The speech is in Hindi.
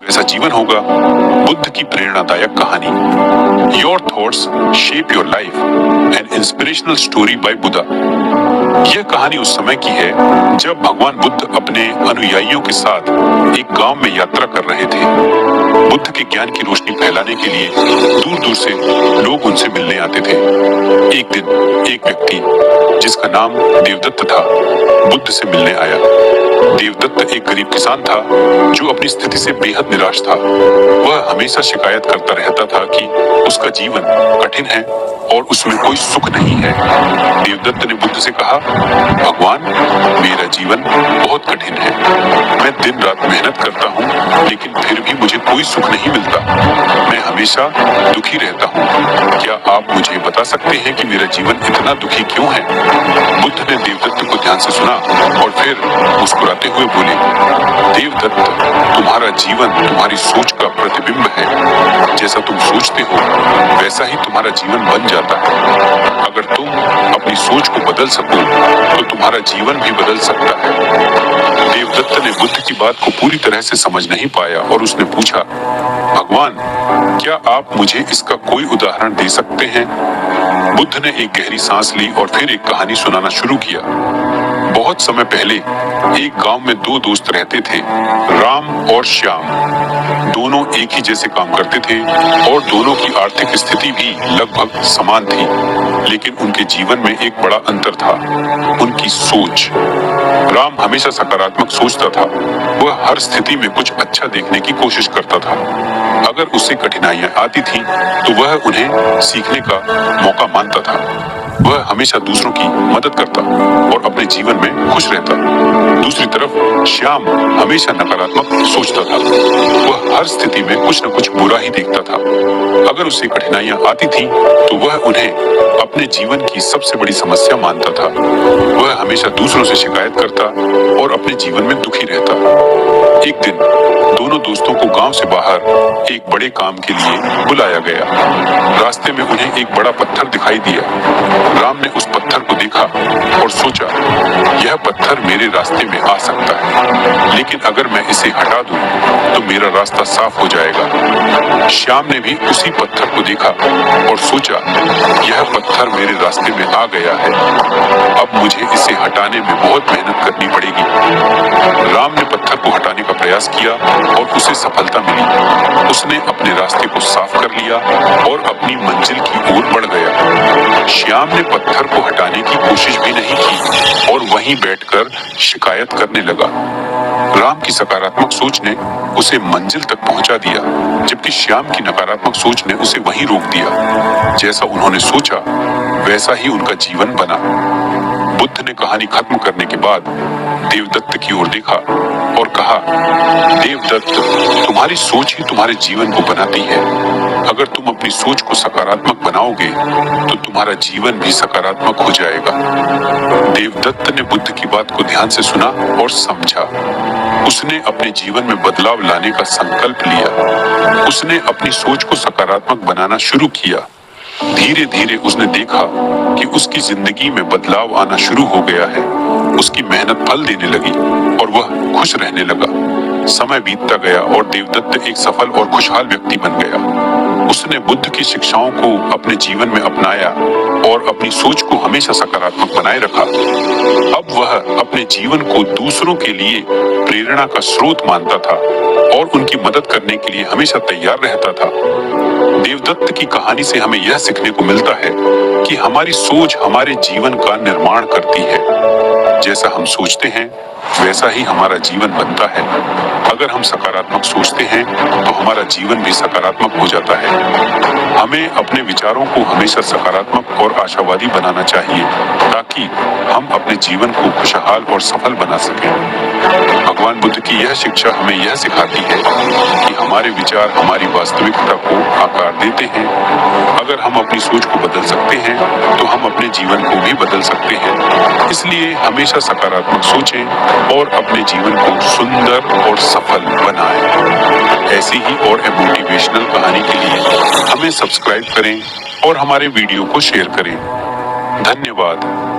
ऐसा जीवन होगा। बुद्ध की प्रेरणादायक कहानी your thoughts shape your life, N inspirational story by Buddha. यह कहानी उस समय की है जब भगवान बुद्ध अपने अनुयायियों के साथ एक गांव में यात्रा कर रहे थे। बुद्ध के ज्ञान की रोशनी फैलाने के लिए दूर दूर से लोग उनसे मिलने आते थे। एक दिन एक व्यक्ति जिसका नाम देवदत्त था बुद्ध से मिलने आया। देवदत्त एक गरीब किसान था जो अपनी स्थिति से बेहद निराश था। वह हमेशा शिकायत करता रहता था कि उसका जीवन कठिन है और उसमें कोई सुख नहीं है। देवदत्त ने बुद्ध से कहा, भगवान, मेरा जीवन बहुत कठिन है। मैं दिन रात मेहनत करता हूँ लेकिन फिर भी मुझे कोई सुख नहीं मिलता। मैं हमेशा दुखी रहता हूँ। क्या आप मुझे बता सकते हैं कि मेरा जीवन इतना दुखी क्यों है? बुद्ध ने देवदत्त को ध्यान से सुना और फिर मुस्कुराते हुए बोले, देवदत्त, तुम्हारा जीवन तुम्हारी सोच का प्रतिबिंब है। जैसा तुम सोचते हो वैसा ही तुम्हारा जीवन बन जाता है। अगर तुम अपनी सोच को बदल सको तो तुम्हारा जीवन भी बदल सकता है। देवदत्त ने बुद्ध की बात को पूरी तरह से समझ नहीं पाया और उसने पूछा, भगवान, क्या आप मुझे इसका कोई उदाहरण दे सकते हैं? बुद्ध ने एक गहरी सांस ली और फिर एक कहानी सुनाना शुरू किया। बहुत समय पहले एक गांव में दो दोस्त रहते थे, राम और श्याम। दोनों एक ही जैसे काम करते थे और दोनों की आर्थिक स्थिति भी लगभग समान थी, लेकिन उनके जीवन में एक बड़ा अंतर था, उनकी सोच। राम हमेशा सकारात्मक सोचता था। वह हर स्थिति में कुछ अच्छा देखने की कोशिश करता था। अगर उसे कठिनाइयां आती थीं, तो वह उन्हें सीखने का मौका मानता था। वह हमेशा दूसरों की मदद करता और अपने जीवन में खुश रहता। दूसरी तरफ श्याम हमेशा नकारात्मक सोचता था। वह हर स्थिति में कुछ न कुछ बुरा ही देखता था। अगर उसे कठिनाइयां आती थीं, तो वह उन्हें अपने जीवन की सबसे बड़ी समस्या मानता था। वह हमेशा दूसरों से शिकायत करता और अपने जीवन में दुखी रहता। एक दिन दोनों दोस्तों को गांव से बाहर एक बड़े काम के लिए बुलाया गया। रास्ते में उन्हें एक बड़ा पत्थर दिखाई दिया। राम ने उस पत्थर को देखा और सोचा, यह पत्थर मेरे रास्ते में आ सकता है, लेकिन अगर मैं इसे हटा दूं, तो मेरा रास्ता साफ हो जाएगा। श्याम ने भी उसी पत्थर को देखा और सोचा, यह पत्थर मेरे रास्ते में आ गया है, अब मुझे इसे हटाने में बहुत मेहनत करनी पड़ेगी। राम ने पत्थर को हटाने का प्रयास किया और उसे सफलता मिली। उसने अपने रास्ते को साफ कर लिया और अपनी मंजिल की ओर बढ़ गया। श्याम ने पत्थर को हटाने की कोशिश भी नहीं की और वहीं बैठकर शिकायत करने लगा। राम की सकारात्मक सोच ने उसे मंजिल तक पहुंचा दिया, जबकि श्याम की नकारात्मक सोच ने उसे वहीं रोक दिया। जैसा उन्होंने सोचा वैसा ही उनका जीवन बना। बुद्ध ने कहानी खत्म करने के बाद देवदत्त की ओर देखा और कहा, देवदत्त, तुम्हारी सोच ही तुम्हारे जीवन को बनाती है। अगर तुम अपनी सोच को सकारात्मक बनाओगे तो तुम्हारा जीवन भी सकारात्मक हो जाएगा। देवदत्त ने बुद्ध की बात को ध्यान से सुना और समझा। उसने अपने जीवन में बदलाव लाने का संकल्प लिया। उसने अपनी सोच को सकारात्मक बनाना शुरू किया। धीरे धीरे उसने देखा कि उसकी जिंदगी में बदलाव आना शुरू हो गया है। उसकी मेहनत फल देने लगी और वह खुश रहने लगा। समय बीतता गया और देवदत्त एक सफल और खुशहाल व्यक्ति बन गया। उसने बुद्ध की शिक्षाओं को अपने जीवन में अपनाया और अपनी सोच को हमेशा सकारात्मक बनाए रखा। अब वह अपने जीवन को दूसरों के लिए प्रेरणा का स्रोत मानता था और उनकी मदद करने के लिए हमेशा तैयार रहता था। देवदत्त की कहानी से हमें यह सीखने को मिलता है कि हमारी सोच हमारे जीवन का निर्माण करती है। जैसा हम सोचते हैं वैसा ही हमारा जीवन बनता है। अगर हम सकारात्मक सोचते हैं तो हमारा जीवन भी सकारात्मक हो जाता है। हमें अपने विचारों को हमेशा सकारात्मक और आशावादी बनाना चाहिए ताकि हम अपने जीवन को खुशहाल और सफल बना सकें। भगवान बुद्ध की यह शिक्षा हमें यह सिखाती है कि हमारे विचार हमारी वास्तविकता को आकार देते हैं। अगर हम अपनी सोच को बदल सकते हैं तो हम अपने जीवन को भी बदल सकते हैं। इसलिए हमेशा सकारात्मक सोचें और अपने जीवन को सुंदर और सफल बनाएं। ऐसी ही और मोटिवेशनल कहानी के लिए हमें सब्सक्राइब करें और हमारे वीडियो को शेयर करें। धन्यवाद।